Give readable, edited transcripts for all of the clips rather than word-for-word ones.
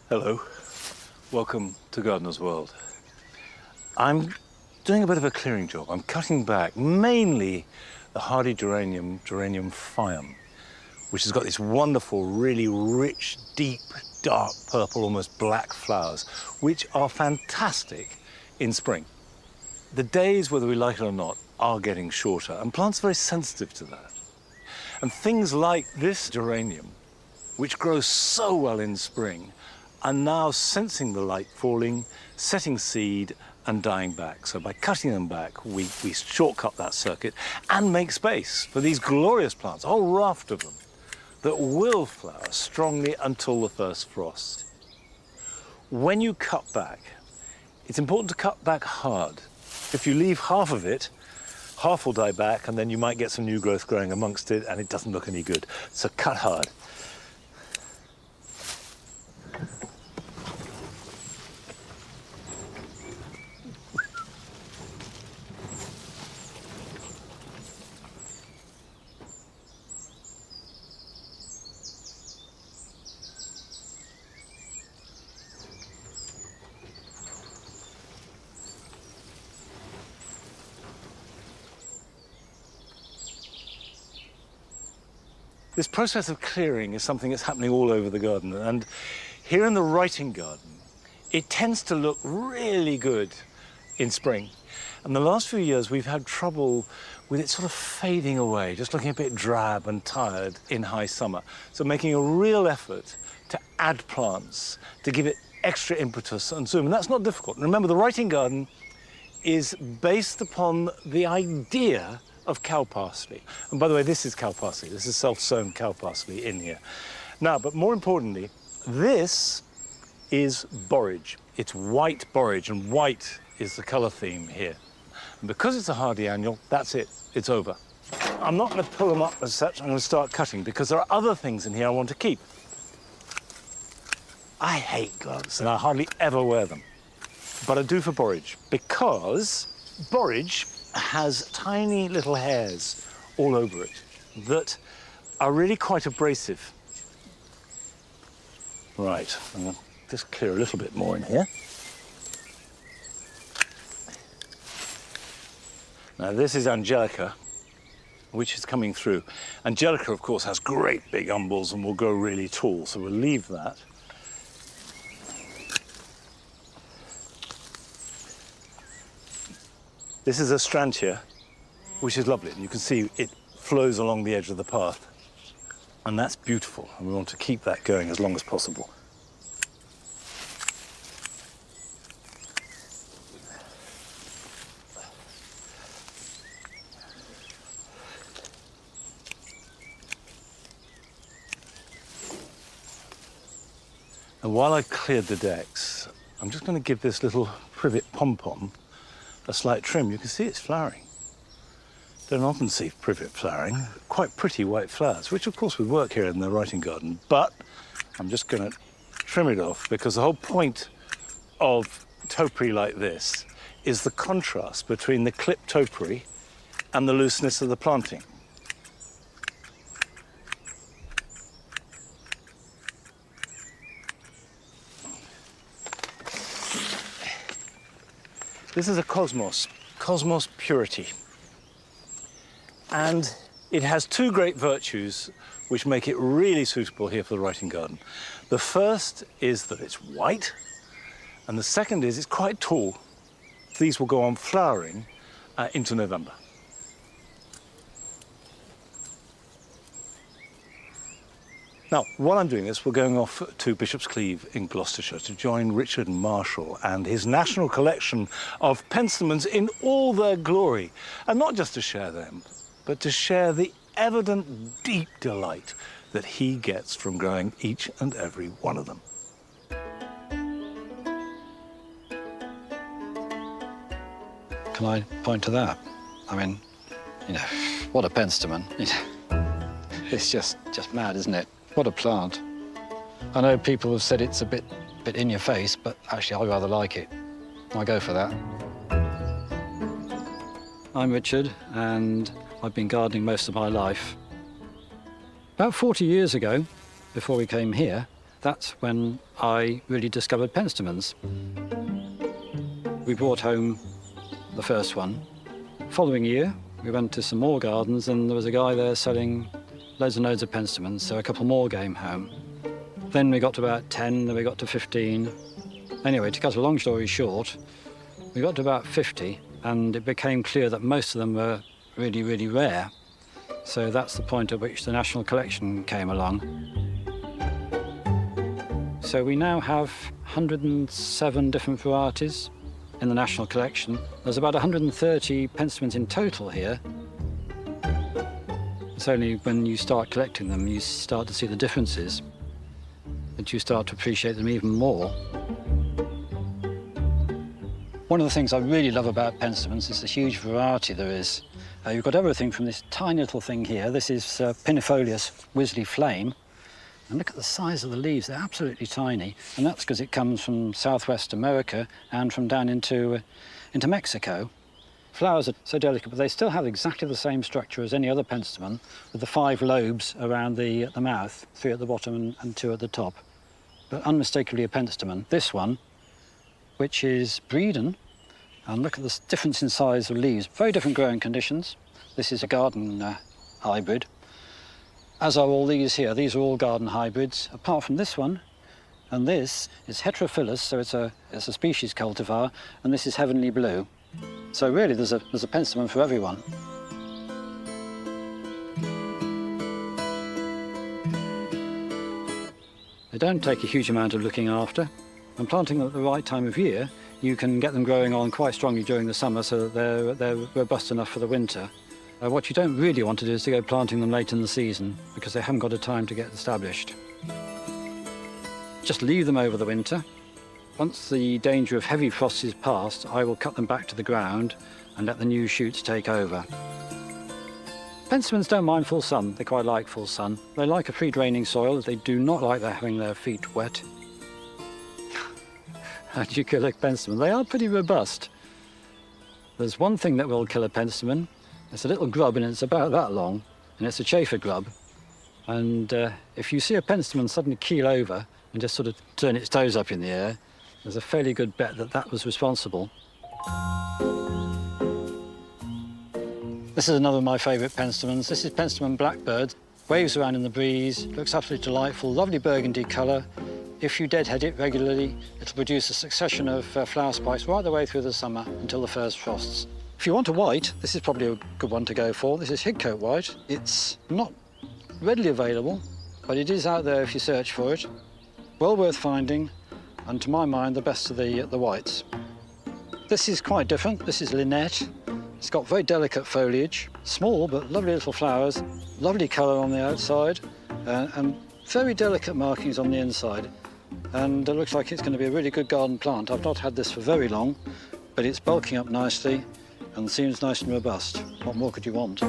Hello, welcome to Gardener's World. I'm doing a bit of a clearing job. I'm cutting back mainly the hardy geranium, Geranium phaeum, which has got these wonderful, really rich, deep, dark purple, almost black flowers, which are fantastic in spring. The days, whether we like it or not, are getting shorter, and plants are very sensitive to that. And things like this geranium, which grows so well in spring, are now sensing the light falling, setting seed and dying back. So by cutting them back, we shortcut that circuit and make space for these glorious plants, a whole raft of them, that will flower strongly until the first frost. When you cut back, it's important to cut back hard. If you leave half of it, half will die back, and then you might get some new growth growing amongst it, and it doesn't look any good. So cut hard. This process of clearing is something that's happening all over the garden, and here in the writing garden, it tends to look really good in spring. And the last few years, we've had trouble with it sort of fading away, just looking a bit drab and tired in high summer. So making a real effort to add plants, to give it extra impetus and zoom, and that's not difficult. And remember, the writing garden is based upon the idea of cow parsley. And by the way, this is cow parsley. This is self-sown cow parsley in here. Now, but more importantly, this is borage. It's white borage, and white is the color theme here. And because it's a hardy annual, that's it. It's over. I'm not going to pull them up as such. I'm going to start cutting because there are other things in here I want to keep. I hate gloves, and I hardly ever wear them. But I do for borage, because borage has tiny little hairs all over it that are really quite abrasive. Right, I'm going to just clear a little bit more in here. Now this is Angelica, which is coming through. Angelica, of course, has great big umbels and will grow really tall, so we'll leave that. This is a Astrantia, which is lovely. You can see it flows along the edge of the path. And that's beautiful, and we want to keep that going as long as possible. And while I cleared the decks, I'm just going to give this little privet pom-pom a slight trim. You can see it's flowering. Don't often see privet flowering. Quite pretty white flowers, which of course would work here in the writing garden, but I'm just going to trim it off because the whole point of topiary like this is the contrast between the clipped topiary and the looseness of the planting. This is a Cosmos Purity. And it has two great virtues which make it really suitable here for the writing garden. The first is that it's white, and the second is it's quite tall. These will go on flowering into November. Now, while I'm doing this, we're going off to Bishop's Cleeve in Gloucestershire to join Richard Marshall and his national collection of penstemons in all their glory. And not just to share them, but to share the evident deep delight that he gets from growing each and every one of them. Can I point to that? I mean, you know, what a penstemon. It's just mad, isn't it? What a plant. I know people have said it's a bit in your face, but actually I rather like it. I go for that. I'm Richard, and I've been gardening most of my life. About 40 years ago, before we came here, that's when I really discovered penstemons. We brought home the first one. Following year, we went to some more gardens and there was a guy there selling loads and loads of penstemons, so a couple more came home. Then we got to about 10, then we got to 15. Anyway, to cut a long story short, we got to about 50 and it became clear that most of them were really, really rare. So that's the point at which the National Collection came along. So we now have 107 different varieties in the National Collection. There's about 130 penstemons in total here. It's only when you start collecting them you start to see the differences, that you start to appreciate them even more. One of the things I really love about penstemons is the huge variety there is. You've got everything from this tiny little thing here. This is Pinifolius Wisley Flame. And look at the size of the leaves, they're absolutely tiny. And that's because it comes from Southwest America and from down into Mexico. Flowers are so delicate, but they still have exactly the same structure as any other penstemon, with the 5 lobes around the mouth, 3 at the bottom and 2 at the top. But unmistakably a penstemon. This one, which is Breeden, and look at the difference in size of leaves. Very different growing conditions. This is a garden hybrid. As are all these here. These are all garden hybrids, apart from this one. And this is Heterophilus, so it's a species cultivar, and this is Heavenly Blue. So really, there's a penstemon for everyone. They don't take a huge amount of looking after. And planting them at the right time of year, you can get them growing on quite strongly during the summer so that they're robust enough for the winter. What you don't really want to do is to go planting them late in the season because they haven't got a time to get established. Just leave them over the winter. Once the danger of heavy frost is past, I will cut them back to the ground and let the new shoots take over. Penstemons don't mind full sun, they quite like full sun. They like a free draining soil, they do not like having their feet wet. How do you kill a penstemon? They are pretty robust. There's one thing that will kill a penstemon. It's a little grub and it's about that long, and it's a chafer grub. And if you see a penstemon suddenly keel over and just sort of turn its toes up in the air, there's a fairly good bet that that was responsible. This is another of my favourite penstemons. This is Penstemon Blackbird. Waves around in the breeze, looks absolutely delightful, lovely burgundy colour. If you deadhead it regularly, it'll produce a succession of flower spikes right the way through the summer until the first frosts. If you want a white, this is probably a good one to go for. This is Higcote White. It's not readily available, but it is out there if you search for it. Well worth finding, and to my mind, the best of the whites. This is quite different. This is Lynette. It's got very delicate foliage, small but lovely little flowers, lovely colour on the outside, and very delicate markings on the inside. And it looks like it's going to be a really good garden plant. I've not had this for very long, but it's bulking up nicely and seems nice and robust. What more could you want?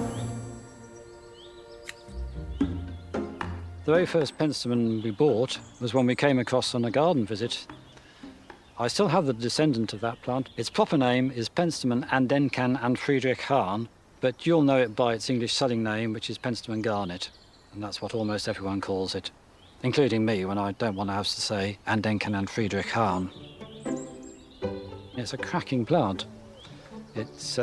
The very first penstemon we bought was one we came across on a garden visit. I still have the descendant of that plant. Its proper name is Penstemon Andenkan and Friedrich Hahn, but you'll know it by its English selling name, which is Penstemon Garnet, and that's what almost everyone calls it, including me when I don't want to have to say Andenkan and Friedrich Hahn. It's a cracking plant. It's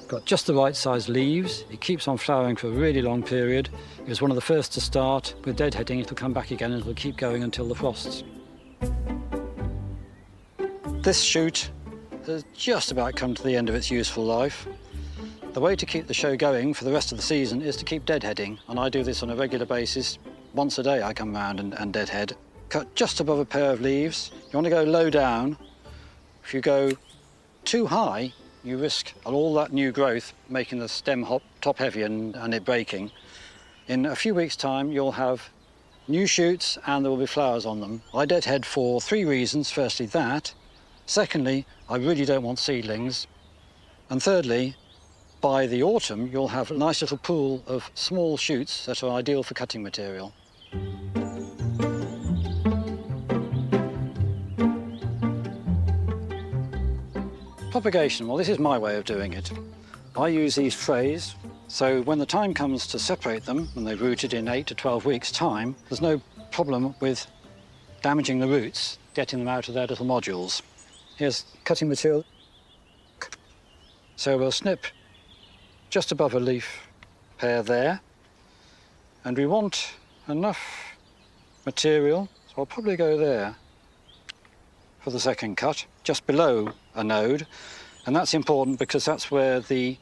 got just the right size leaves. It keeps on flowering for a really long period. It was one of the first to start. With deadheading, it'll come back again and it'll keep going until the frosts. This shoot has just about come to the end of its useful life. The way to keep the show going for the rest of the season is to keep deadheading, and I do this on a regular basis. Once a day I come round and deadhead. Cut just above a pair of leaves. You want to go low down. If you go too high, you risk all that new growth making the stem top heavy and it breaking. In a few weeks' time, you'll have new shoots and there will be flowers on them. I deadhead for 3 reasons. Firstly, that. Secondly, I really don't want seedlings. And thirdly, by the autumn, you'll have a nice little pool of small shoots that are ideal for cutting material. Propagation, well, this is my way of doing it. I use these trays, so when the time comes to separate them, when they've rooted in 8 to 12 weeks' time, there's no problem with damaging the roots, getting them out of their little modules. Here's cutting material. So we'll snip just above a leaf pair there, and we want enough material, so I'll probably go there for the second cut, just below a node, and that's important because that's where the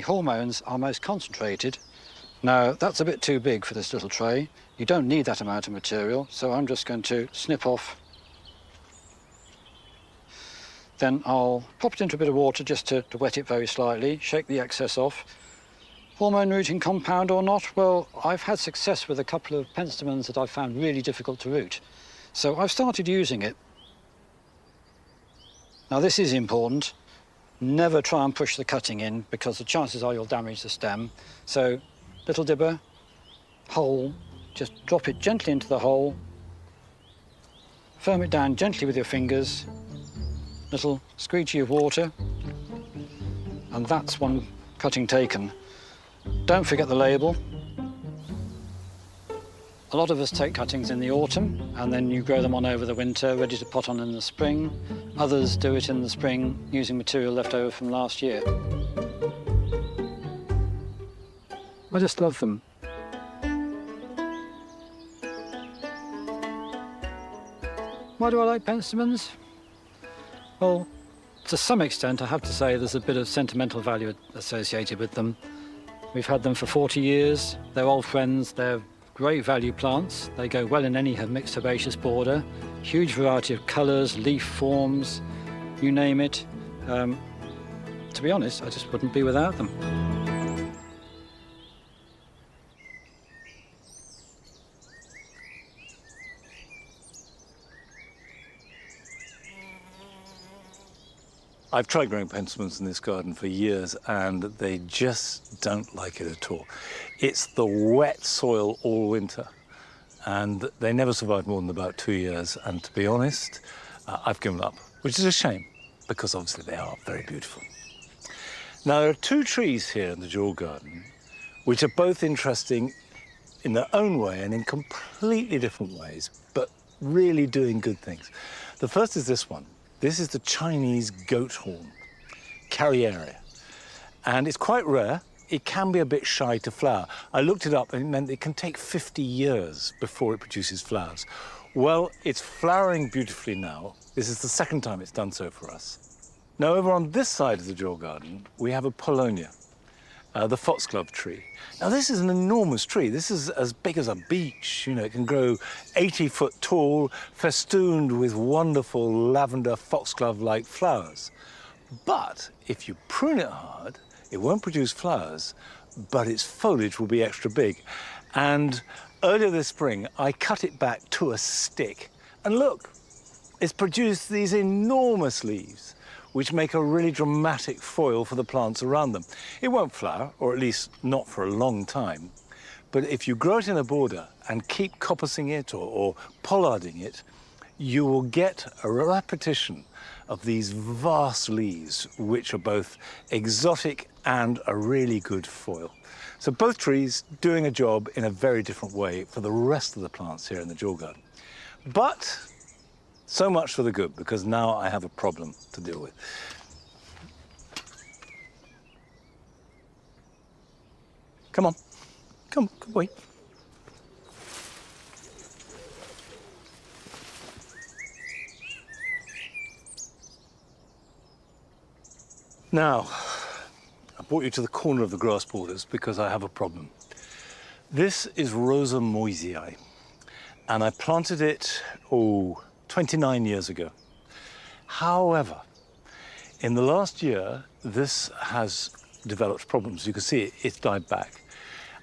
hormones are most concentrated. Now, that's a bit too big for this little tray. You don't need that amount of material, so I'm just going to snip off. Then I'll pop it into a bit of water just to wet it very slightly, shake the excess off. Hormone rooting compound or not? Well, I've had success with a couple of penstemons that I've found really difficult to root. So I've started using it. Now, this is important. Never try and push the cutting in because the chances are you'll damage the stem. So, little dibber, hole, just drop it gently into the hole, firm it down gently with your fingers, little squeegee of water, and that's one cutting taken. Don't forget the label. A lot of us take cuttings in the autumn and then you grow them on over the winter, ready to pot on in the spring. Others do it in the spring using material left over from last year. I just love them. Why do I like penstemons? Well, to some extent, I have to say there's a bit of sentimental value associated with them. We've had them for 40 years. They're old friends. They're great value plants. They go well in any mixed herbaceous border. Huge variety of colours, leaf forms, you name it. To be honest, I just wouldn't be without them. I've tried growing penstemons in this garden for years and they just don't like it at all. It's the wet soil all winter and they never survive more than about 2 years, and to be honest, I've given up, which is a shame because obviously they are very beautiful. Now, there are two trees here in the dual garden which are both interesting in their own way and in completely different ways, but really doing good things. The first is this one. This is the Chinese goat horn, Carriera, and it's quite rare. It can be a bit shy to flower. I looked it up and it meant it can take 50 years before it produces flowers. Well, it's flowering beautifully now. This is the second time it's done so for us. Now, over on this side of the dual garden, we have a Polonia, the foxglove tree. Now, this is an enormous tree. This is as big as a beech. You know, it can grow 80 foot tall, festooned with wonderful lavender foxglove-like flowers. But if you prune it hard, it won't produce flowers, but its foliage will be extra big. And earlier this spring, I cut it back to a stick. And look, it's produced these enormous leaves, which make a really dramatic foil for the plants around them. It won't flower, or at least not for a long time, but if you grow it in a border and keep coppicing it or pollarding it, you will get a repetition of these vast leaves, which are both exotic and a really good foil. So both trees doing a job in a very different way for the rest of the plants here in the dual garden. But so much for the good, because now I have a problem to deal with. Come on, come, good boy. Now, I brought you to the corner of the grass borders because I have a problem. This is Rosa moisei, and I planted it, 29 years ago. However, in the last year, this has developed problems. You can see it's died back.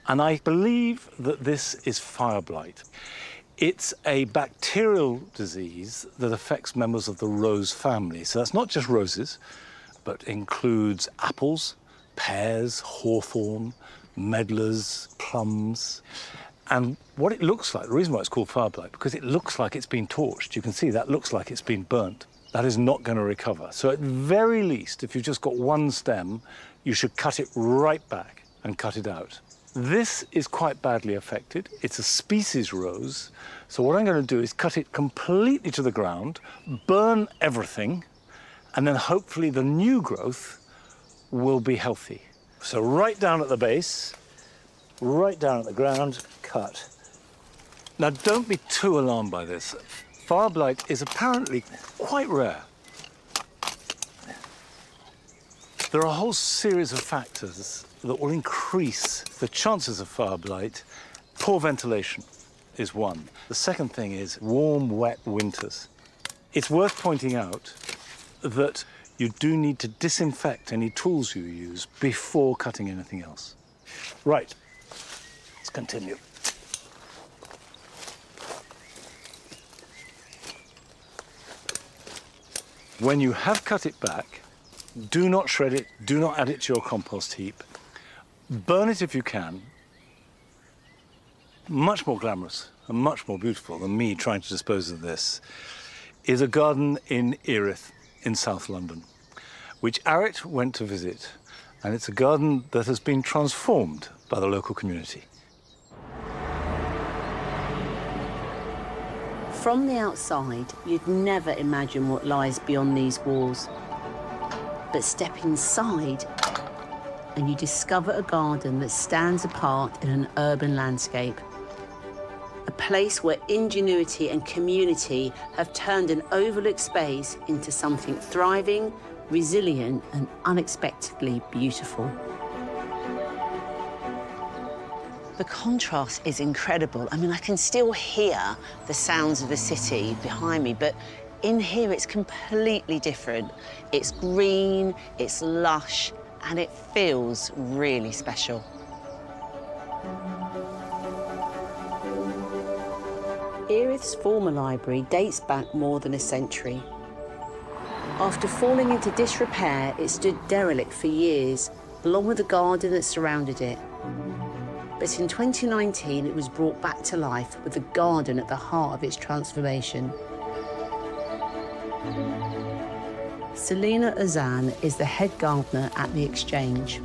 And I believe that this is fire blight. It's a bacterial disease that affects members of the rose family. So that's not just roses, but includes apples, pears, hawthorn, medlars, plums. And what it looks like, the reason why it's called fire blight, because it looks like it's been torched. You can see that looks like it's been burnt. That is not going to recover. So at very least, if you've just got one stem, you should cut it right back and cut it out. This is quite badly affected. It's a species rose. So what I'm going to do is cut it completely to the ground, burn everything, and then hopefully the new growth will be healthy. So right down at the base, right down at the ground, cut. Now don't be too alarmed by this. Fire blight is apparently quite rare. There are a whole series of factors that will increase the chances of fire blight. Poor ventilation is one. The second thing is warm, wet winters. It's worth pointing out that you do need to disinfect any tools you use before cutting anything else. Right, let's continue. When you have cut it back, do not shred it, do not add it to your compost heap. Burn it if you can. Much more glamorous and much more beautiful than me trying to dispose of this is a garden in Erith in South London, which Arit went to visit, and it's a garden that has been transformed by the local community. From the outside, you'd never imagine what lies beyond these walls. But step inside and you discover a garden that stands apart in an urban landscape. A place where ingenuity and community have turned an overlooked space into something thriving, resilient, and unexpectedly beautiful. The contrast is incredible. I mean, I can still hear the sounds of the city behind me, but in here it's completely different. It's green, it's lush, and it feels really special. Erith's former library dates back more than a century. After falling into disrepair, it stood derelict for years, along with the garden that surrounded it. But in 2019, it was brought back to life with the garden at the heart of its transformation. Selina Ozan is the head gardener at the Exchange.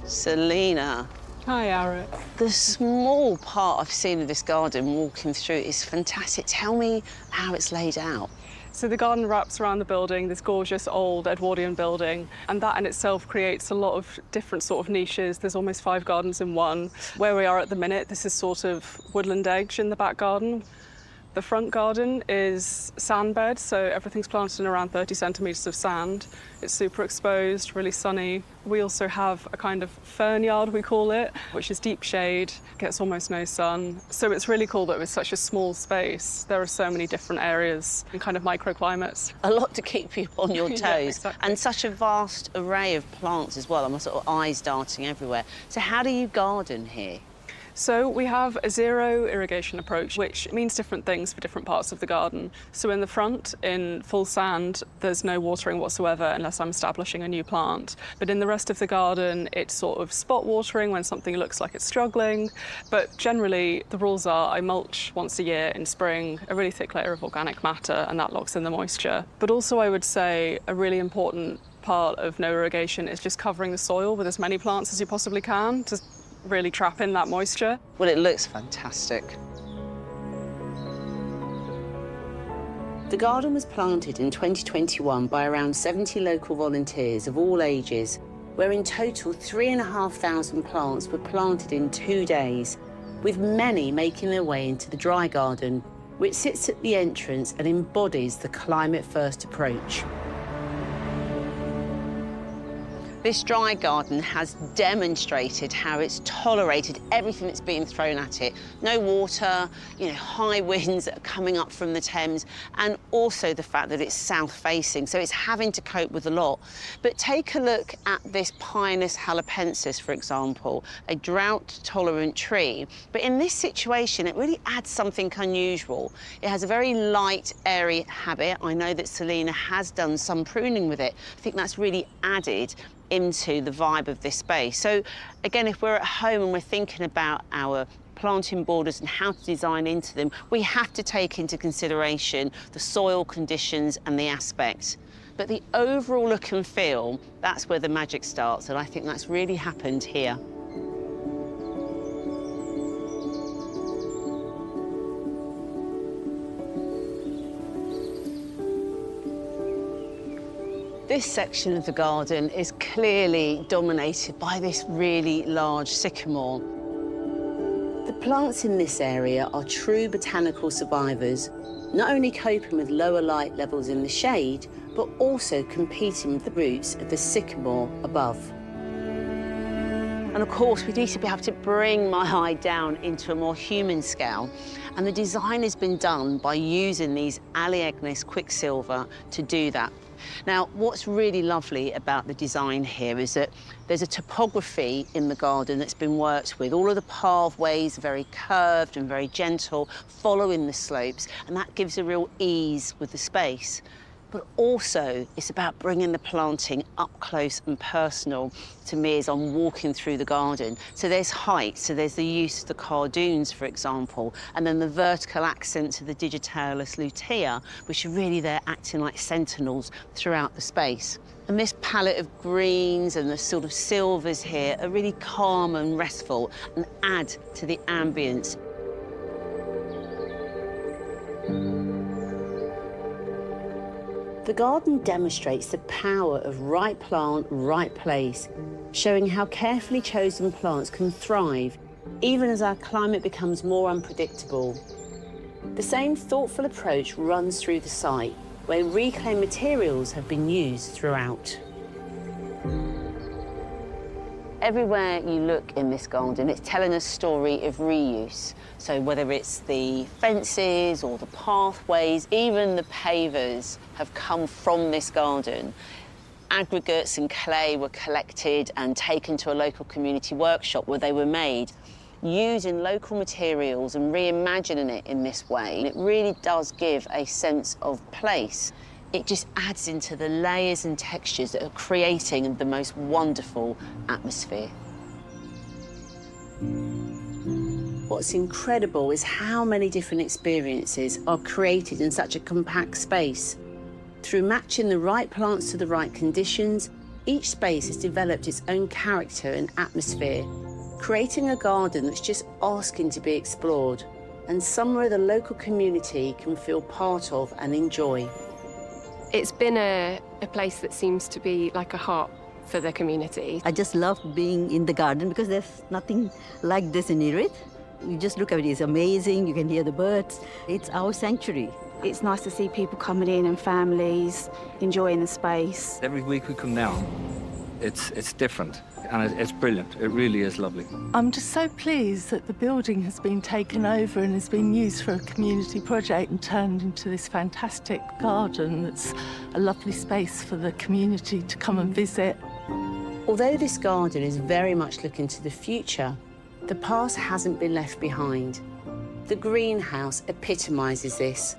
Selina. Hi, Arit. The small part I've seen of this garden walking through is fantastic. Tell me how it's laid out. So the garden wraps around the building, this gorgeous old Edwardian building, and that in itself creates a lot of different sort of niches. There's almost 5 gardens in one. Where we are at the minute, this is sort of woodland edge in the back garden. The front garden is sand bed, so everything's planted in around 30 centimetres of sand. It's super exposed, really sunny. We also have a kind of fern yard, we call it, which is deep shade, gets almost no sun. So it's really cool that with such a small space, there are so many different areas and kind of microclimates. A lot to keep you on your toes. Yeah, exactly. And such a vast array of plants as well. I'm sort of eyes darting everywhere. So how do you garden here? So we have a zero irrigation approach, which means different things for different parts of the garden. So in the front, in full sand, there's no watering whatsoever unless I'm establishing a new plant. But in the rest of the garden, it's sort of spot watering when something looks like it's struggling. But generally, the rules are I mulch once a year in spring, a really thick layer of organic matter, and that locks in the moisture. But also I would say a really important part of no irrigation is just covering the soil with as many plants as you possibly can to really trap in that moisture. Well, it looks fantastic. The garden was planted in 2021 by around 70 local volunteers of all ages, where in total 3,500 plants were planted in 2 days, with many making their way into the dry garden, which sits at the entrance and embodies the climate-first approach. This dry garden has demonstrated how it's tolerated everything that's being thrown at it. No water, high winds that are coming up from the Thames, and also the fact that it's south-facing, so it's having to cope with a lot. But take a look at this Pinus halepensis, for example, a drought-tolerant tree. But in this situation, it really adds something unusual. It has a very light, airy habit. I know that Selina has done some pruning with it. I think that's really added into the vibe of this space. So again, if we're at home and we're thinking about our planting borders and how to design into them, we have to take into consideration the soil conditions and the aspects. But the overall look and feel, that's where the magic starts, and I think that's really happened here. This section of the garden is clearly dominated by this really large sycamore. The plants in this area are true botanical survivors, not only coping with lower light levels in the shade, but also competing with the roots of the sycamore above. And of course, we need to be able to bring my eye down into a more human scale. And the design has been done by using these Aleagnus quicksilver to do that. Now, what's really lovely about the design here is that there's a topography in the garden that's been worked with. All of the pathways are very curved and very gentle, following the slopes, and that gives a real ease with the space. But also, it's about bringing the planting up close and personal to me as I'm walking through the garden. So there's height, so there's the use of the cardoons, for example, and then the vertical accents of the Digitalis lutea, which are really there acting like sentinels throughout the space. And this palette of greens and the sort of silvers here are really calm and restful and add to the ambience. The garden demonstrates the power of right plant, right place, showing how carefully chosen plants can thrive, even as our climate becomes more unpredictable. The same thoughtful approach runs through the site, where reclaimed materials have been used throughout. Everywhere you look in this garden, it's telling a story of reuse. So whether it's the fences or the pathways, even the pavers have come from this garden. Aggregates and clay were collected and taken to a local community workshop where they were made, using local materials and reimagining it in this way. It really does give a sense of place. It just adds into the layers and textures that are creating the most wonderful atmosphere. What's incredible is how many different experiences are created in such a compact space. Through matching the right plants to the right conditions, each space has developed its own character and atmosphere, creating a garden that's just asking to be explored, and somewhere the local community can feel part of and enjoy. It's been a place that seems to be like a heart for the community. I just love being in the garden because there's nothing like this in Erith. You just look at it, it's amazing, you can hear the birds. It's our sanctuary. It's nice to see people coming in and families enjoying the space. Every week we come down, it's different and it's brilliant. It really is lovely. I'm just so pleased that the building has been taken over and has been used for a community project and turned into this fantastic garden that's a lovely space for the community to come and visit. Although this garden is very much looking to the future, the past hasn't been left behind. The greenhouse epitomises this.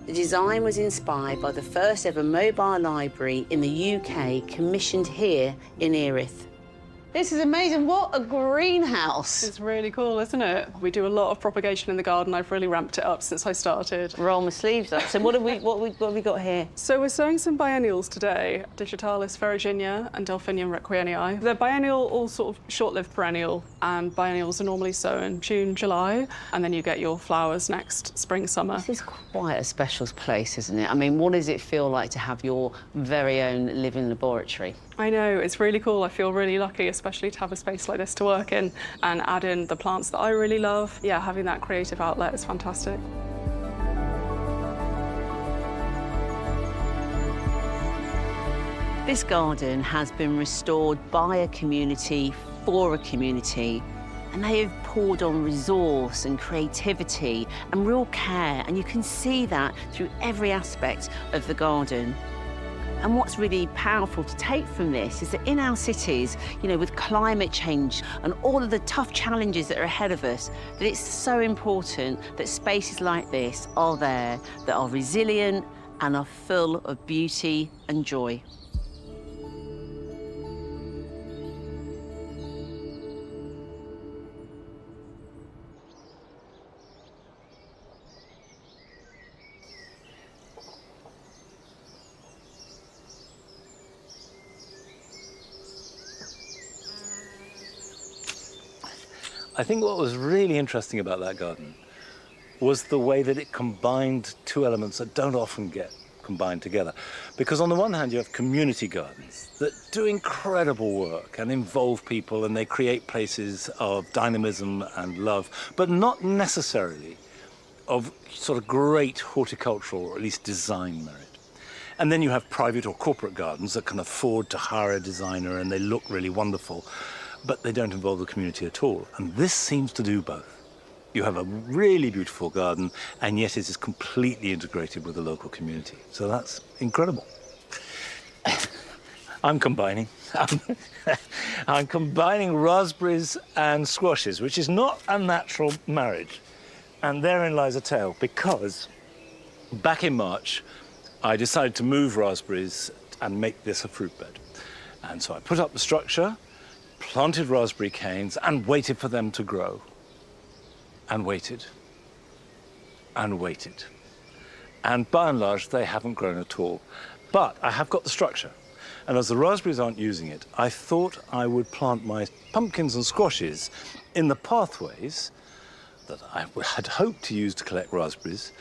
The design was inspired by the first ever mobile library in the UK, commissioned here in Erith. This is amazing. What a greenhouse. It's really cool, isn't it? We do a lot of propagation in the garden. I've really ramped it up since I started. Roll my sleeves up. So what have we got here? So we're sowing some biennials today, Digitalis ferruginea and Delphinium requienii. They're biennial, all sort of short-lived perennial, and biennials are normally sown June, July, and then you get your flowers next spring, summer. This is quite a special place, isn't it? I mean, what does it feel like to have your very own living laboratory? I know, it's really cool. I feel really lucky, especially to have a space like this to work in and add in the plants that I really love. Yeah, having that creative outlet is fantastic. This garden has been restored by a community for a community, and they have poured on resource and creativity and real care, and you can see that through every aspect of the garden. And what's really powerful to take from this is that in our cities, you know, with climate change and all of the tough challenges that are ahead of us, that it's so important that spaces like this are there, that are resilient and are full of beauty and joy. I think what was really interesting about that garden was the way that it combined two elements that don't often get combined together. Because on the one hand, you have community gardens that do incredible work and involve people, and they create places of dynamism and love, but not necessarily of sort of great horticultural, or at least design merit. And then you have private or corporate gardens that can afford to hire a designer and they look really wonderful, but they don't involve the community at all. And this seems to do both. You have a really beautiful garden, and yet it is completely integrated with the local community. So that's incredible. I'm combining raspberries and squashes, which is not a natural marriage. And therein lies a tale, because back in March, I decided to move raspberries and make this a fruit bed. And so I put up the structure, planted raspberry canes, and waited for them to grow. And waited. And waited. And by and large, they haven't grown at all. But I have got the structure. And as the raspberries aren't using it, I thought I would plant my pumpkins and squashes in the pathways that I had hoped to use to collect raspberries,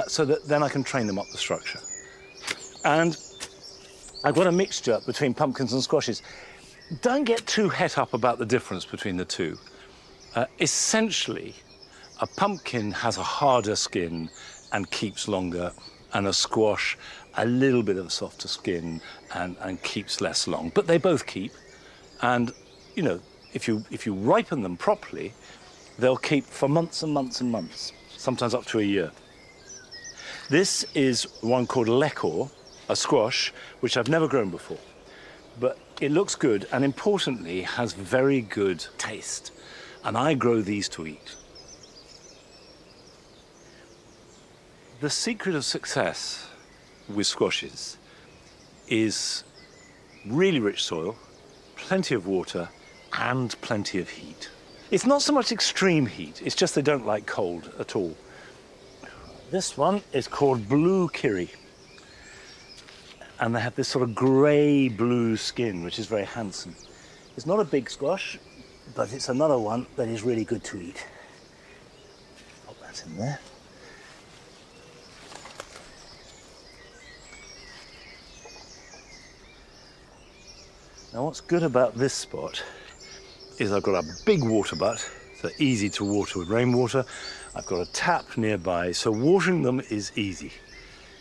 so that then I can train them up the structure. And I've got a mixture between pumpkins and squashes. Don't get too het up about the difference between the two. Essentially, a pumpkin has a harder skin and keeps longer, and a squash a little bit of a softer skin and keeps less long. But they both keep, and you know, if you ripen them properly, they'll keep for months and months and months, sometimes up to a year. This is one called Lekor, a squash, which I've never grown before. But it looks good, and importantly, has very good taste. And I grow these to eat. The secret of success with squashes is really rich soil, plenty of water, and plenty of heat. It's not so much extreme heat, it's just they don't like cold at all. This one is called Blue Kiri. And they have this sort of grey-blue skin, which is very handsome. It's not a big squash, but it's another one that is really good to eat. Pop that in there. Now, what's good about this spot is I've got a big water butt, so easy to water with rainwater. I've got a tap nearby, so watering them is easy.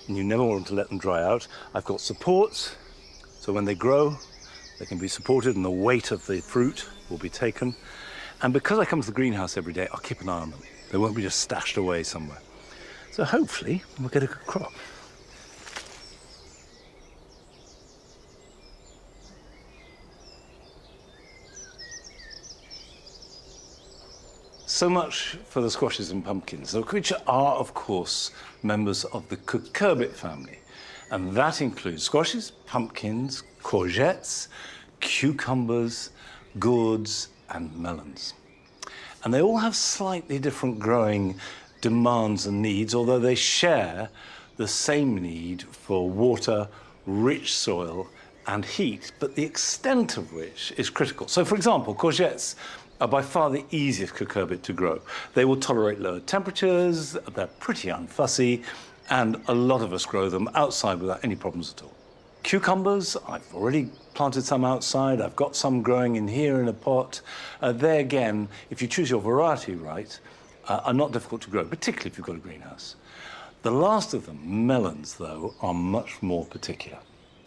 And you never want to let them dry out. I've got supports, so when they grow, they can be supported and the weight of the fruit will be taken. And because I come to the greenhouse every day, I'll keep an eye on them. They won't be just stashed away somewhere. So hopefully we'll get a good crop. So much for the squashes and pumpkins, which are, of course, members of the cucurbit family. And that includes squashes, pumpkins, courgettes, cucumbers, gourds, and melons. And they all have slightly different growing demands and needs, although they share the same need for water, rich soil, and heat, but the extent of which is critical. So, for example, courgettes are by far the easiest cucurbit to grow. They will tolerate lower temperatures, they're pretty unfussy, and a lot of us grow them outside without any problems at all. Cucumbers, I've already planted some outside, I've got some growing in here in a pot. They again, if you choose your variety right, are not difficult to grow, particularly if you've got a greenhouse. The last of them, melons though, are much more particular.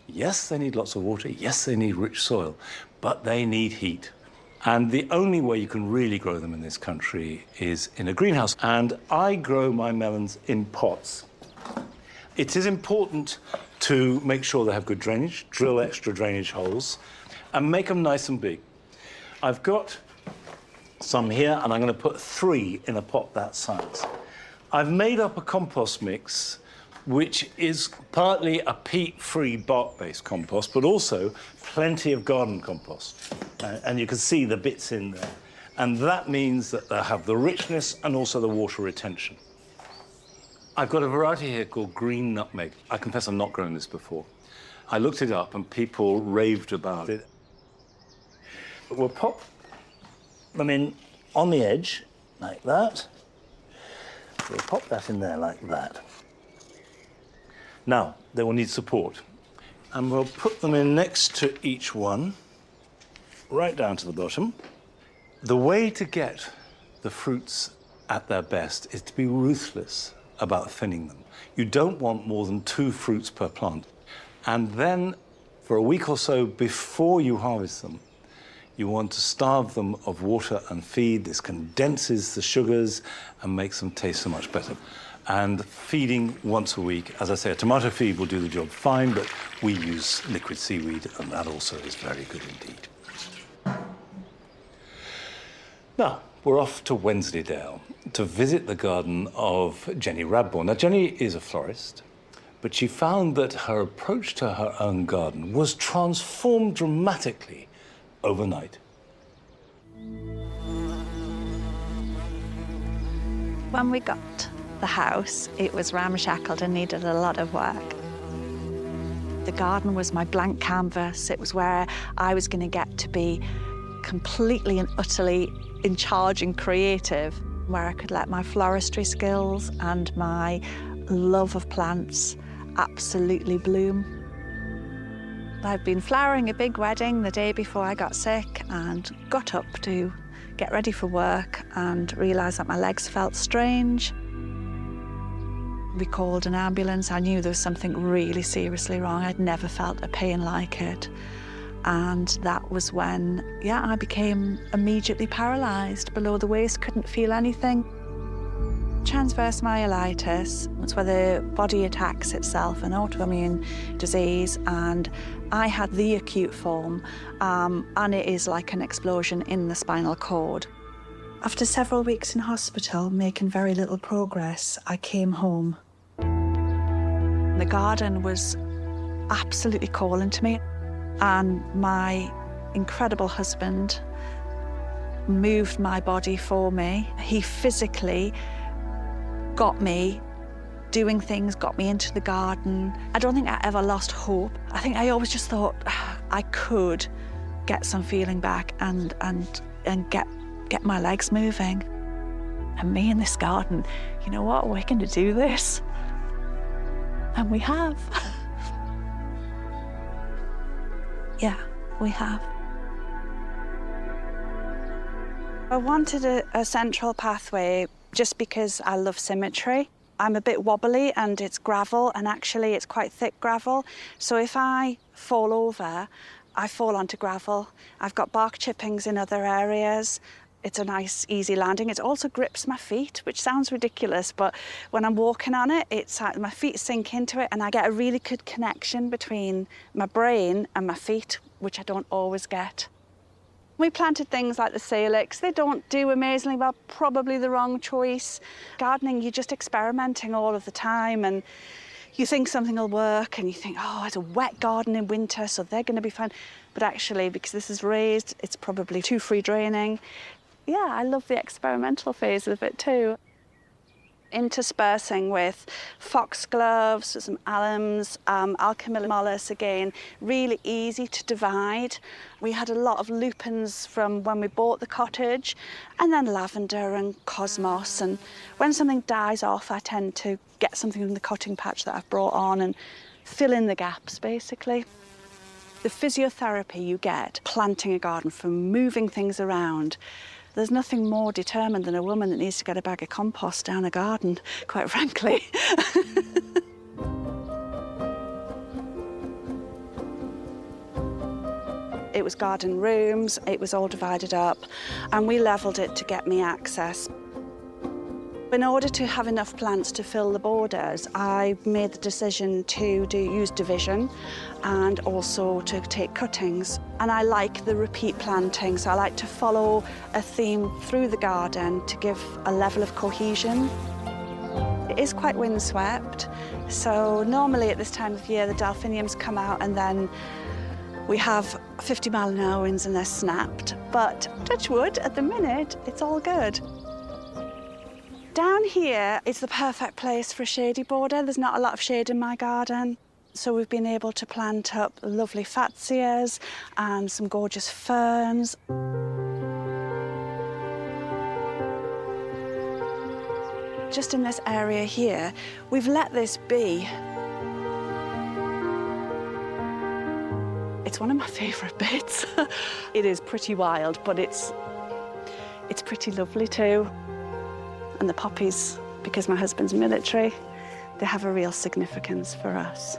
Yes, they need lots of water, yes, they need rich soil, but they need heat. And the only way you can really grow them in this country is in a greenhouse. And I grow my melons in pots. It is important to make sure they have good drainage, drill extra drainage holes, and make them nice and big. I've got some here, and I'm going to put 3 in a pot that size. I've made up a compost mix which is partly a peat-free bark-based compost, but also plenty of garden compost. And you can see the bits in there. And that means that they have the richness and also the water retention. I've got a variety here called green nutmeg. I confess I've not grown this before. I looked it up and people raved about it. But we'll pop them in on the edge, like that. We'll pop that in there like that. Now, they will need support. And we'll put them in next to each one, right down to the bottom. The way to get the fruits at their best is to be ruthless about thinning them. You don't want more than 2 fruits per plant. And then, for a week or so before you harvest them, you want to starve them of water and feed. This condenses the sugars and makes them taste so much better. And feeding once a week, as I say, a tomato feed will do the job fine, but we use liquid seaweed, and that also is very good indeed. Now, we're off to Wensleydale to visit the garden of Jenny Radbourne. Now, Jenny is a florist, but she found that her approach to her own garden was transformed dramatically overnight. When we got the house, it was ramshackled and needed a lot of work. The garden was my blank canvas. It was where I was going to get to be completely and utterly in charge and creative, where I could let my floristry skills and my love of plants absolutely bloom. I'd been flowering a big wedding the day before I got sick and got up to get ready for work and realised that my legs felt strange. We called an ambulance. I knew there was something really seriously wrong. I'd never felt a pain like it. And that was when, I became immediately paralysed below the waist, couldn't feel anything. Transverse myelitis, it's where the body attacks itself, an autoimmune disease, and I had the acute form, and it is like an explosion in the spinal cord. After several weeks in hospital, making very little progress, I came home. The garden was absolutely calling to me, and my incredible husband moved my body for me. He physically got me doing things, got me into the garden. I don't think I ever lost hope. I think I always just thought I could get some feeling back and get my legs moving. And me in this garden, you know what, we're going to do this. And we have. Yeah, we have. I wanted a central pathway just because I love symmetry. I'm a bit wobbly and it's gravel, and actually it's quite thick gravel. So if I fall over, I fall onto gravel. I've got bark chippings in other areas. It's a nice, easy landing. It also grips my feet, which sounds ridiculous, but when I'm walking on it, it's like my feet sink into it and I get a really good connection between my brain and my feet, which I don't always get. We planted things like the salix. They don't do amazingly well, probably the wrong choice. Gardening, you're just experimenting all of the time, and you think something will work and you think, oh, it's a wet garden in winter, so they're going to be fine. But actually, because this is raised, it's probably too free draining. Yeah, I love the experimental phase of it too. Interspersing with foxgloves, some alums, alchemillus again, really easy to divide. We had a lot of lupins from when we bought the cottage, and then lavender and cosmos. And when something dies off, I tend to get something from the cutting patch that I've brought on and fill in the gaps, basically. The physiotherapy you get planting a garden, from moving things around, there's nothing more determined than a woman that needs to get a bag of compost down a garden, quite frankly. It was garden rooms, it was all divided up, and we levelled it to get me access. In order to have enough plants to fill the borders, I made the decision to use division and also to take cuttings. And I like the repeat planting, so I like to follow a theme through the garden to give a level of cohesion. It is quite windswept, so normally at this time of year the delphiniums come out and then we have 50-mile-an-hour winds and they're snapped. But touch wood, at the minute, it's all good. Down here is the perfect place for a shady border. There's not a lot of shade in my garden, so we've been able to plant up lovely fatsias and some gorgeous ferns. Just in this area here, we've let this be It's one of my favourite bits. It is pretty wild, but it's pretty lovely too. And the poppies, because my husband's military, they have a real significance for us.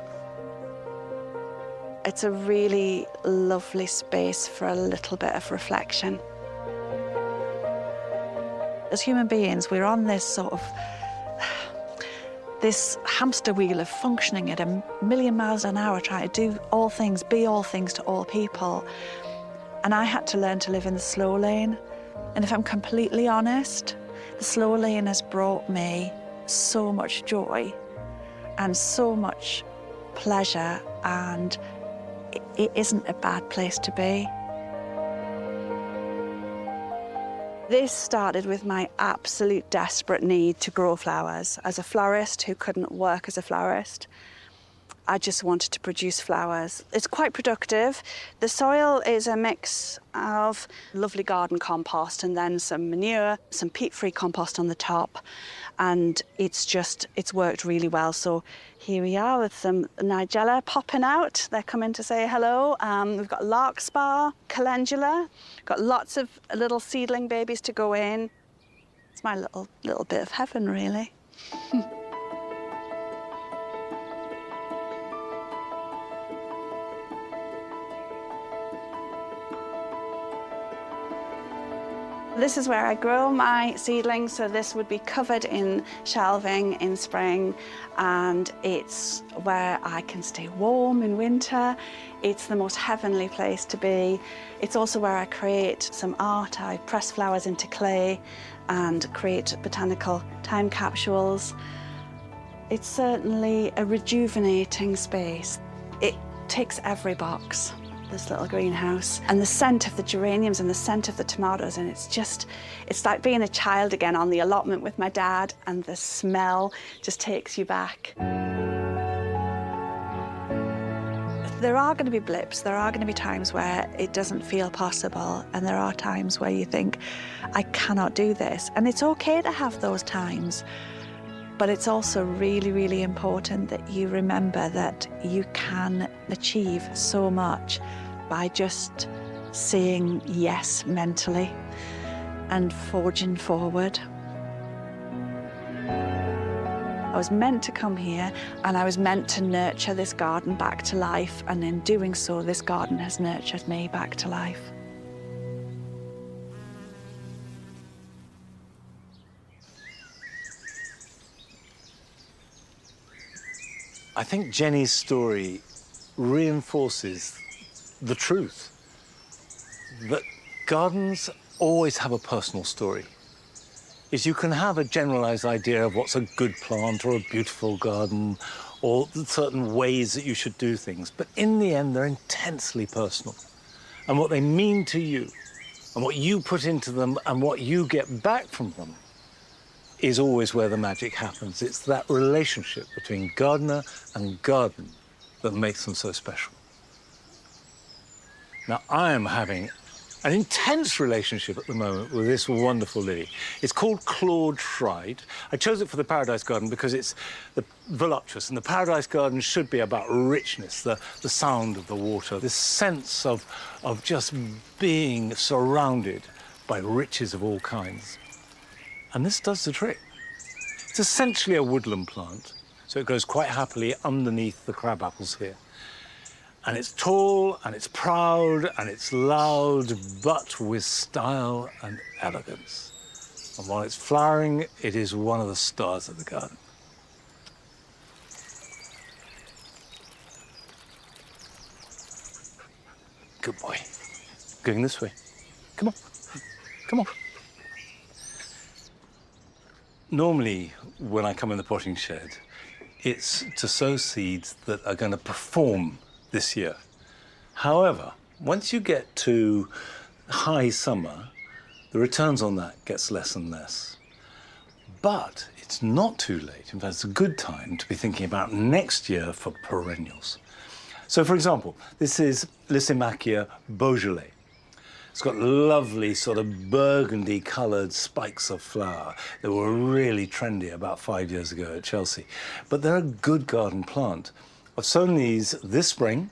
It's a really lovely space for a little bit of reflection. As human beings, we're on this sort of this hamster wheel of functioning at a million miles an hour, trying to do all things, be all things to all people. And I had to learn to live in the slow lane. And if I'm completely honest, the slow lane has brought me so much joy and so much pleasure, and it isn't a bad place to be. This started with my absolute desperate need to grow flowers. As a florist who couldn't work as a florist, I just wanted to produce flowers. It's quite productive. The soil is a mix of lovely garden compost and then some manure, some peat-free compost on the top. And it's worked really well. So here we are with some Nigella popping out. They're coming to say hello. We've got larkspur, calendula, got lots of little seedling babies to go in. It's my little bit of heaven, really. This is where I grow my seedlings, so this would be covered in shelving in spring, and it's where I can stay warm in winter. It's the most heavenly place to be. It's also where I create some art. I press flowers into clay and create botanical time capsules. It's certainly a rejuvenating space. It ticks every box, this little greenhouse. And the scent of the geraniums and the scent of the tomatoes, and it's like being a child again on the allotment with my dad, and the smell just takes you back. There are going to be blips, there are going to be times where it doesn't feel possible, and there are times where you think, I cannot do this. And it's okay to have those times, but it's also really, really important that you remember that you can achieve so much by just saying yes mentally and forging forward. I was meant to come here, and I was meant to nurture this garden back to life, and in doing so, this garden has nurtured me back to life. I think Jenny's story reinforces the truth that gardens always have a personal story. Is you can have a generalized idea of what's a good plant or a beautiful garden or certain ways that you should do things, but in the end, they're intensely personal. And what they mean to you and what you put into them and what you get back from them is always where the magic happens. It's that relationship between gardener and garden that makes them so special. Now, I am having an intense relationship at the moment with this wonderful lily. It's called Claude Fried. I chose it for the Paradise Garden because it's voluptuous, and the Paradise Garden should be about richness, the sound of the water, this sense of just being surrounded by riches of all kinds. And this does the trick. It's essentially a woodland plant, so it grows quite happily underneath the crabapples here. And it's tall, and it's proud, and it's loud, but with style and elegance. And while it's flowering, it is one of the stars of the garden. Good boy. Going this way. Come on. Come on. Normally, when I come in the potting shed, it's to sow seeds that are going to perform this year. However, once you get to high summer, the returns on that gets less and less. But it's not too late. In fact, it's a good time to be thinking about next year for perennials. So, for example, this is Lysimachia Beaujolais. It's got lovely sort of burgundy-coloured spikes of flower that were really trendy about 5 years ago at Chelsea. But they're a good garden plant. I've sown these this spring.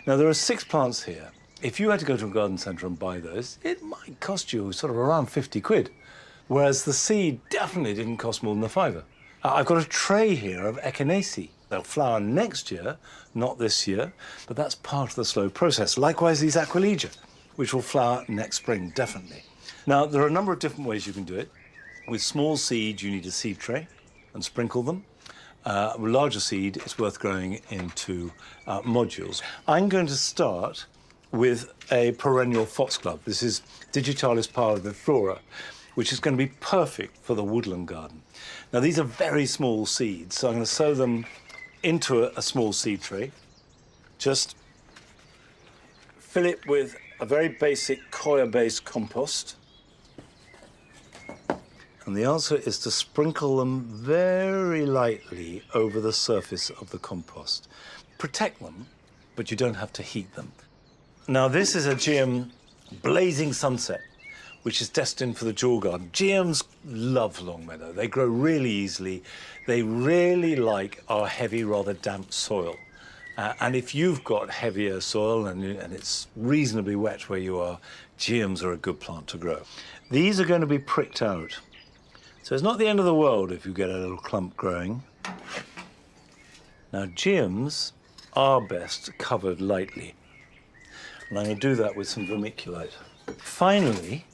Now, there are 6 plants here. If you had to go to a garden centre and buy those, it might cost you sort of around 50 quid, whereas the seed definitely didn't cost more than a fiver. I've got a tray here of echinacea. They'll flower next year, not this year, but that's part of the slow process. Likewise, these aquilegia, which will flower next spring, definitely. Now, there are a number of different ways you can do it. With small seed, you need a seed tray and sprinkle them. With larger seed, it's worth growing into modules. I'm going to start with a perennial foxglove. This is Digitalis parviflora, which is going to be perfect for the woodland garden. Now, these are very small seeds, so I'm going to sow them into a small seed tray. Just fill it with a very basic coir-based compost. And the answer is to sprinkle them very lightly over the surface of the compost. Protect them, but you don't have to heat them. Now, this is a geum Blazing Sunset, which is destined for the jewel garden. Geums love Longmeadow. They grow really easily. They really like our heavy, rather damp soil. And if you've got heavier soil and it's reasonably wet where you are, geums are a good plant to grow. These are going to be pricked out. So it's not the end of the world if you get a little clump growing. Now, geums are best covered lightly. And I'm going to do that with some vermiculite. Finally,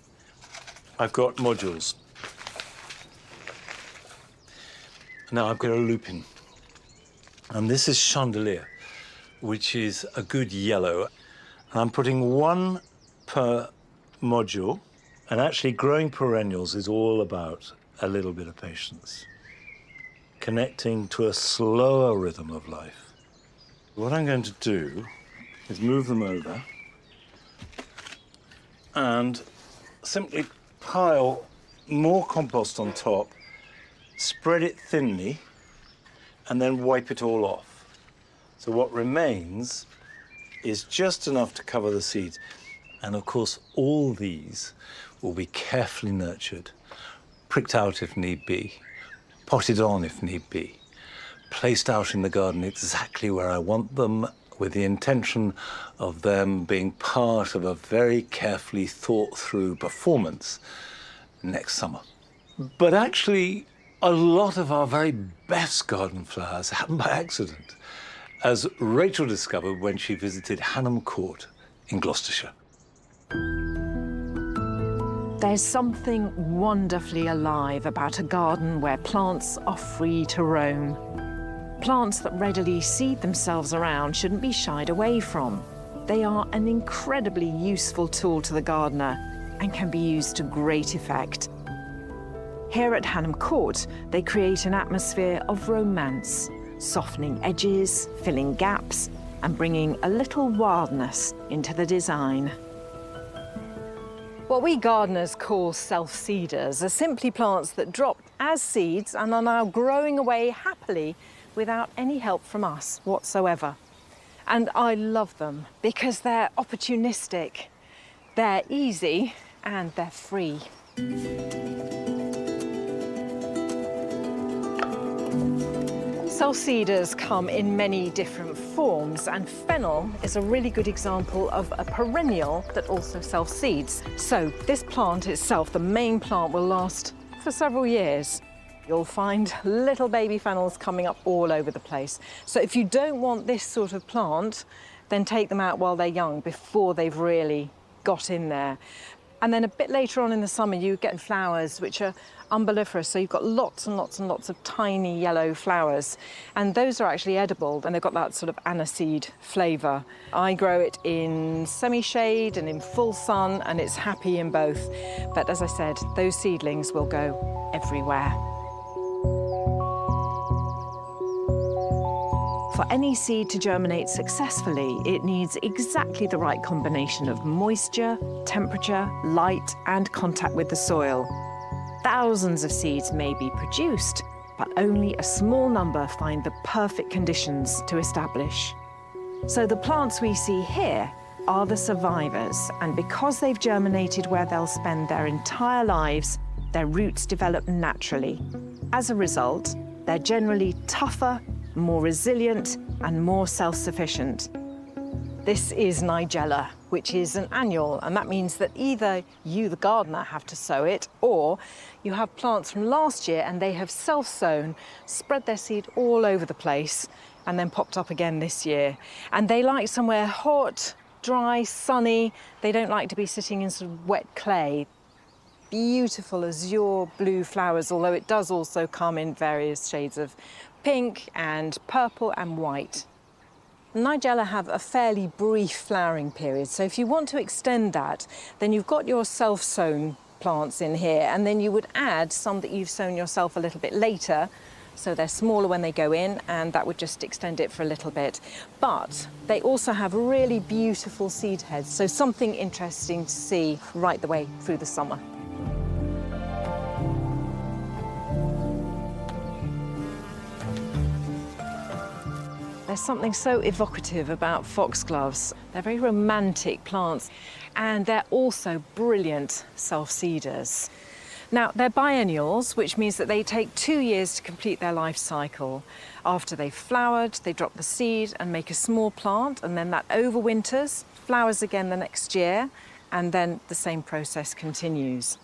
I've got modules. Now I've got a lupin. And this is chandelier, which is a good yellow. And I'm putting 1 per module. And actually, growing perennials is all about a little bit of patience, connecting to a slower rhythm of life. What I'm going to do is move them over and simply pile more compost on top, spread it thinly, and then wipe it all off. So what remains is just enough to cover the seeds. And of course, all these will be carefully nurtured, pricked out if need be, potted on if need be, placed out in the garden exactly where I want them, with the intention of them being part of a very carefully thought through performance next summer. But actually, a lot of our very best garden flowers happen by accident, as Rachel discovered when she visited Hanham Court in Gloucestershire. There's something wonderfully alive about a garden where plants are free to roam. Plants that readily seed themselves around shouldn't be shied away from. They are an incredibly useful tool to the gardener and can be used to great effect. Here at Hanham Court, they create an atmosphere of romance, softening edges, filling gaps, and bringing a little wildness into the design. What we gardeners call self-seeders are simply plants that drop as seeds and are now growing away happily without any help from us whatsoever. And I love them because they're opportunistic, they're easy, and they're free. Self-seeders come in many different forms, and fennel is a really good example of a perennial that also self-seeds. So this plant itself, the main plant, will last for several years. You'll find little baby fennels coming up all over the place. So if you don't want this sort of plant, then take them out while they're young, before they've really got in there. And then a bit later on in the summer, you get flowers which are umbelliferous, so you've got lots and lots and lots of tiny yellow flowers. And those are actually edible, and they've got that sort of aniseed flavour. I grow it in semi-shade and in full sun, and it's happy in both. But as I said, those seedlings will go everywhere. For any seed to germinate successfully, it needs exactly the right combination of moisture, temperature, light, and contact with the soil. Thousands of seeds may be produced, but only a small number find the perfect conditions to establish. So the plants we see here are the survivors, and because they've germinated where they'll spend their entire lives, their roots develop naturally. As a result, they're generally tougher, more resilient, and more self-sufficient. This is Nigella, which is an annual, and that means that either you, the gardener, have to sow it, or you have plants from last year and they have self-sown, spread their seed all over the place, and then popped up again this year. And they like somewhere hot, dry, sunny. They don't like to be sitting in sort of wet clay. Beautiful azure blue flowers, although it does also come in various shades of pink and purple and white. Nigella have a fairly brief flowering period, so if you want to extend that, then you've got your self-sown plants in here, and then you would add some that you've sown yourself a little bit later, so they're smaller when they go in, and that would just extend it for a little bit. But they also have really beautiful seed heads, so something interesting to see right the way through the summer. There's something so evocative about foxgloves. They're very romantic plants, and they're also brilliant self-seeders. Now, they're biennials, which means that they take 2 years to complete their life cycle. After they've flowered, they drop the seed and make a small plant, and then that overwinters, flowers again the next year, and then the same process continues.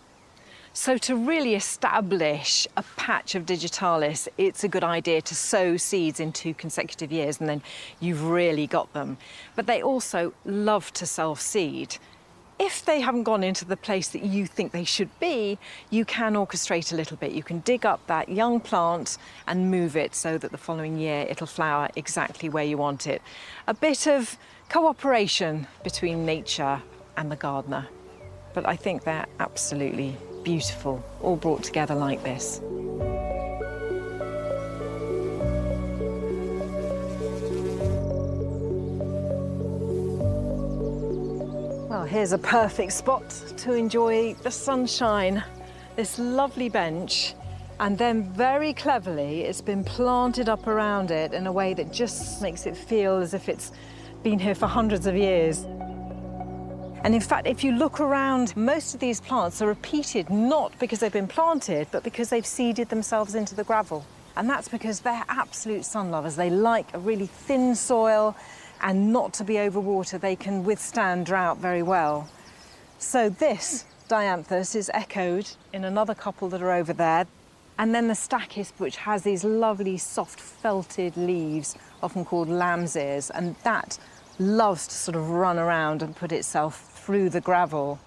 So to really establish a patch of digitalis, it's a good idea to sow seeds in 2 consecutive years, and then you've really got them. But they also love to self-seed. If they haven't gone into the place that you think they should be, you can orchestrate a little bit. You can dig up that young plant and move it so that the following year it'll flower exactly where you want it. A bit of cooperation between nature and the gardener. But I think they're absolutely beautiful, all brought together like this. Well, here's a perfect spot to enjoy the sunshine. This lovely bench, and then very cleverly it's been planted up around it in a way that just makes it feel as if it's been here for hundreds of years. And in fact, if you look around, most of these plants are repeated not because they've been planted, but because they've seeded themselves into the gravel. And that's because they're absolute sun lovers. They like a really thin soil and not to be overwatered. They can withstand drought very well. So this dianthus is echoed in another couple that are over there. And then the stachys, which has these lovely soft felted leaves, often called lamb's ears, and that loves to sort of run around and put itself through the gravel.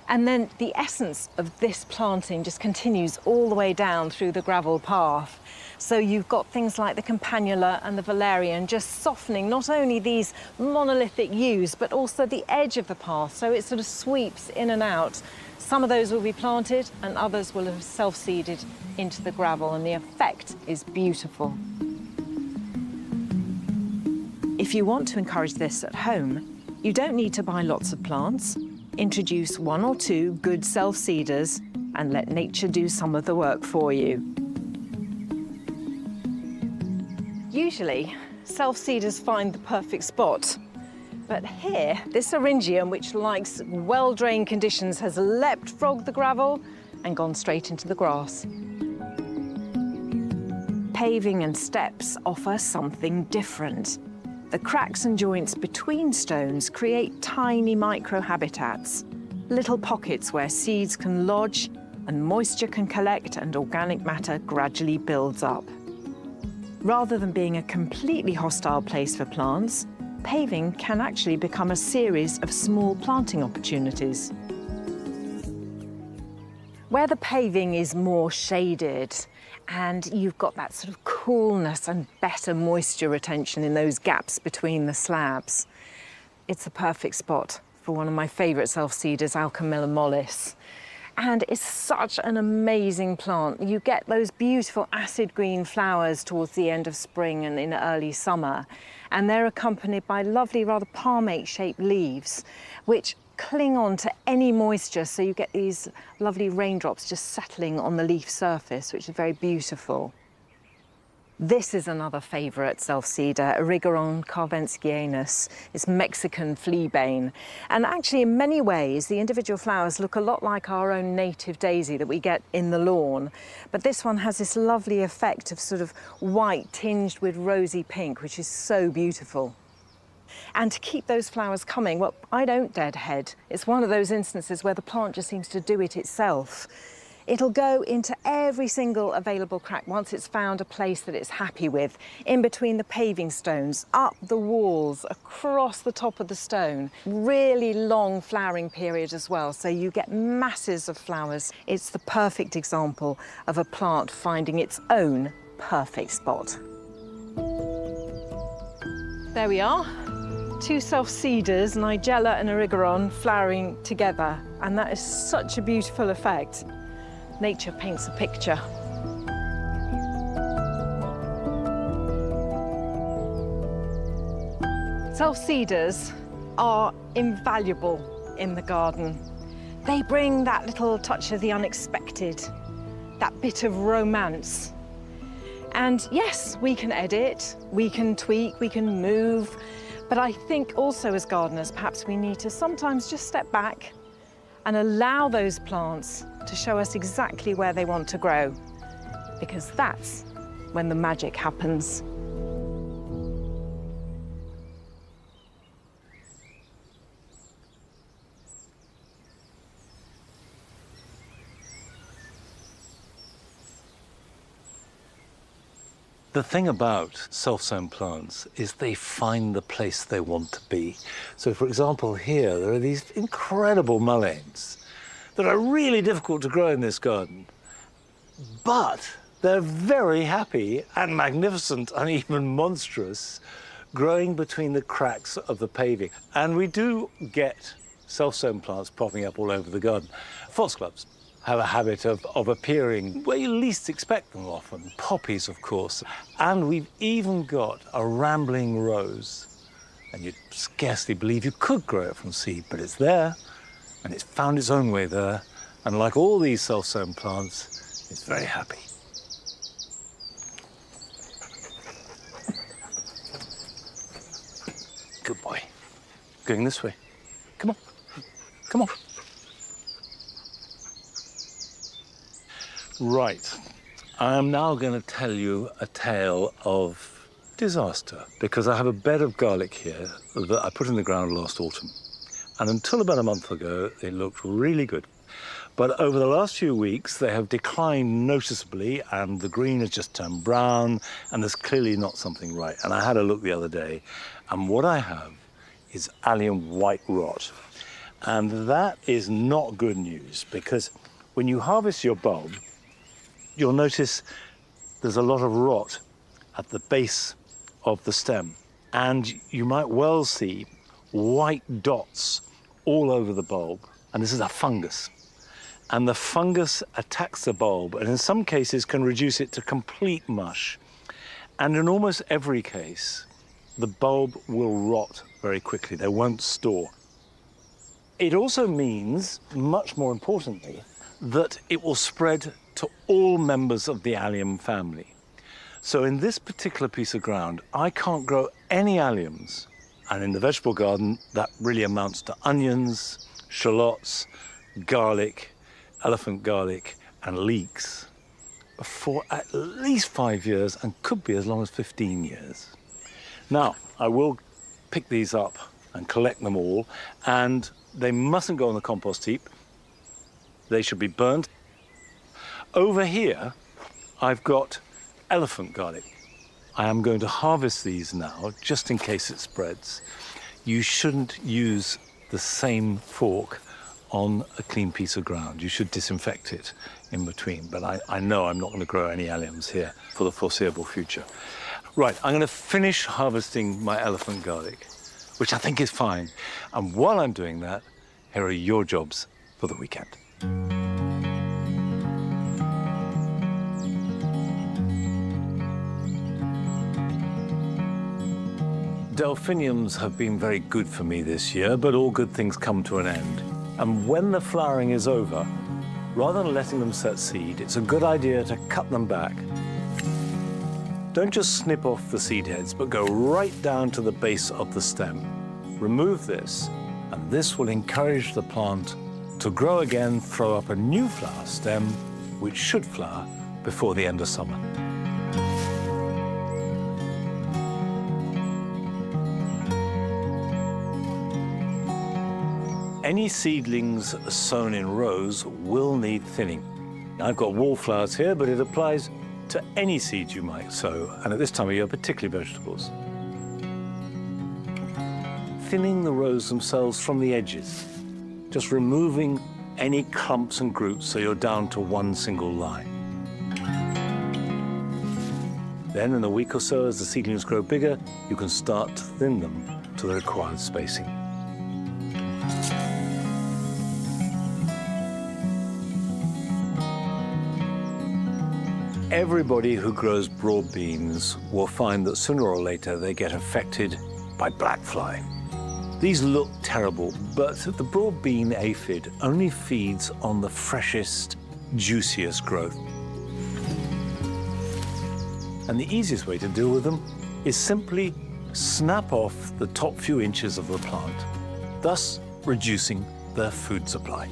And then the essence of this planting just continues all the way down through the gravel path. So you've got things like the campanula and the valerian just softening not only these monolithic yews, but also the edge of the path. So it sort of sweeps in and out. Some of those will be planted and others will have self-seeded into the gravel, and the effect is beautiful. If you want to encourage this at home, you don't need to buy lots of plants. Introduce 1 or 2 good self-seeders and let nature do some of the work for you. Usually, self-seeders find the perfect spot. But here, this syringium, which likes well-drained conditions, has leapt-frogged the gravel and gone straight into the grass. Paving and steps offer something different. The cracks and joints between stones create tiny microhabitats, little pockets where seeds can lodge and moisture can collect and organic matter gradually builds up. Rather than being a completely hostile place for plants, paving can actually become a series of small planting opportunities. Where the paving is more shaded, and you've got that sort of coolness and better moisture retention in those gaps between the slabs, it's a perfect spot for one of my favourite self-seeders, Alchemilla mollis. And it's such an amazing plant. You get those beautiful acid green flowers towards the end of spring and in early summer, and they're accompanied by lovely, rather palmate-shaped leaves, which cling on to any moisture, so you get these lovely raindrops just settling on the leaf surface, which is very beautiful. This is another favourite self-seeder, Erigeron carvensianus. It's Mexican fleabane. And actually, in many ways, the individual flowers look a lot like our own native daisy that we get in the lawn. But this one has this lovely effect of sort of white tinged with rosy pink, which is so beautiful. And to keep those flowers coming, well, I don't deadhead. It's one of those instances where the plant just seems to do it itself. It'll go into every single available crack once it's found a place that it's happy with, in between the paving stones, up the walls, across the top of the stone. Really long flowering period as well, so you get masses of flowers. It's the perfect example of a plant finding its own perfect spot. There we are. Two self-seeders, Nigella and Erigeron, flowering together, and that is such a beautiful effect. Nature paints a picture. Self-seeders are invaluable in the garden. They bring that little touch of the unexpected, that bit of romance. And yes, we can edit, we can tweak, we can move, but I think also as gardeners, perhaps we need to sometimes just step back and allow those plants to show us exactly where they want to grow, because that's when the magic happens. The thing about self-sown plants is they find the place they want to be. So, for example, here, there are these incredible mulleins that are really difficult to grow in this garden, but they're very happy and magnificent and even monstrous growing between the cracks of the paving. And we do get self-sown plants popping up all over the garden. Foxgloves have a habit of appearing where you least expect them often. Poppies, of course. And we've even got a rambling rose. And you'd scarcely believe you could grow it from seed, but it's there, and it's found its own way there. And like all these self-sown plants, it's very happy. Good boy. Going this way. Come on. Come on. Right, I am now going to tell you a tale of disaster, because I have a bed of garlic here that I put in the ground last autumn. And until about a month ago, they looked really good. But over the last few weeks, they have declined noticeably, and the green has just turned brown, and there's clearly not something right. And I had a look the other day, and what I have is allium white rot. And that is not good news, because when you harvest your bulb, you'll notice there's a lot of rot at the base of the stem. And you might well see white dots all over the bulb. And this is a fungus. And the fungus attacks the bulb, and in some cases can reduce it to complete mush. And in almost every case, the bulb will rot very quickly. They won't store. It also means, much more importantly, that it will spread to all members of the allium family. So in this particular piece of ground, I can't grow any alliums. And in the vegetable garden, that really amounts to onions, shallots, garlic, elephant garlic, and leeks for at least 5 years, and could be as long as 15 years. Now, I will pick these up and collect them all, and they mustn't go on the compost heap. They should be burnt. Over here, I've got elephant garlic. I am going to harvest these now, just in case it spreads. You shouldn't use the same fork on a clean piece of ground. You should disinfect it in between, but I know I'm not going to grow any alliums here for the foreseeable future. Right, I'm going to finish harvesting my elephant garlic, which I think is fine. And while I'm doing that, here are your jobs for the weekend. Delphiniums have been very good for me this year, but all good things come to an end. And when the flowering is over, rather than letting them set seed, it's a good idea to cut them back Don't just snip off the seed heads, but go right down to the base of the stem. Remove this, and this will encourage the plant to grow again, throw up a new flower stem, which should flower before the end of summer. Any seedlings sown in rows will need thinning. I've got wallflowers here, but it applies to any seeds you might sow, and at this time of year, particularly vegetables. Thinning the rows themselves from the edges, just removing any clumps and groups so you're down to one single line. Then in a week or so, as the seedlings grow bigger, you can start to thin them to the required spacing. Everybody who grows broad beans will find that sooner or later they get affected by black fly. These look terrible, but the broad bean aphid only feeds on the freshest, juiciest growth. And the easiest way to deal with them is simply snap off the top few inches of the plant, thus reducing their food supply.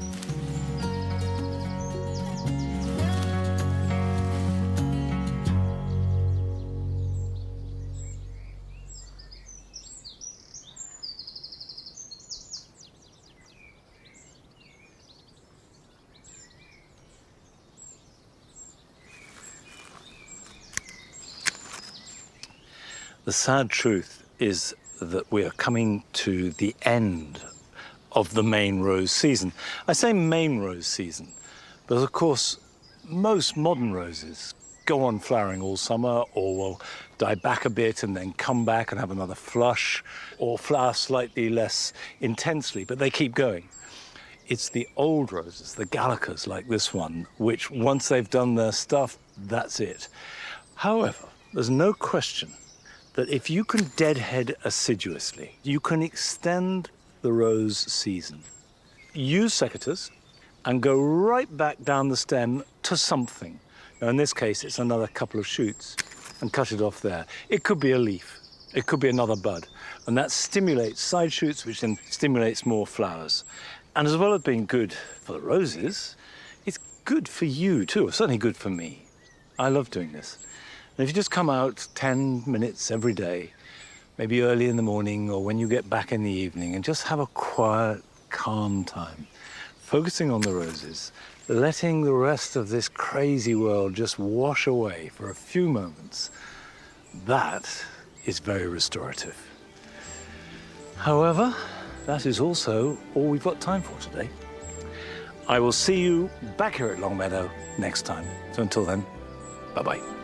The sad truth is that we are coming to the end of the main rose season. I say main rose season, but of course, most modern roses go on flowering all summer, or will die back a bit and then come back and have another flush, or flower slightly less intensely, but they keep going. It's the old roses, the gallicas like this one, which once they've done their stuff, that's it. However, there's no question that if you can deadhead assiduously, you can extend the rose season. Use secateurs and go right back down the stem to something. Now, in this case, it's another couple of shoots, and cut it off there. It could be a leaf, it could be another bud, and that stimulates side shoots, which then stimulates more flowers. And as well as being good for the roses, it's good for you too, it's certainly good for me. I love doing this. And if you just come out 10 minutes every day, maybe early in the morning or when you get back in the evening, and just have a quiet, calm time, focusing on the roses, letting the rest of this crazy world just wash away for a few moments, that is very restorative. However, that is also all we've got time for today. I will see you back here at Longmeadow next time. So until then, bye-bye.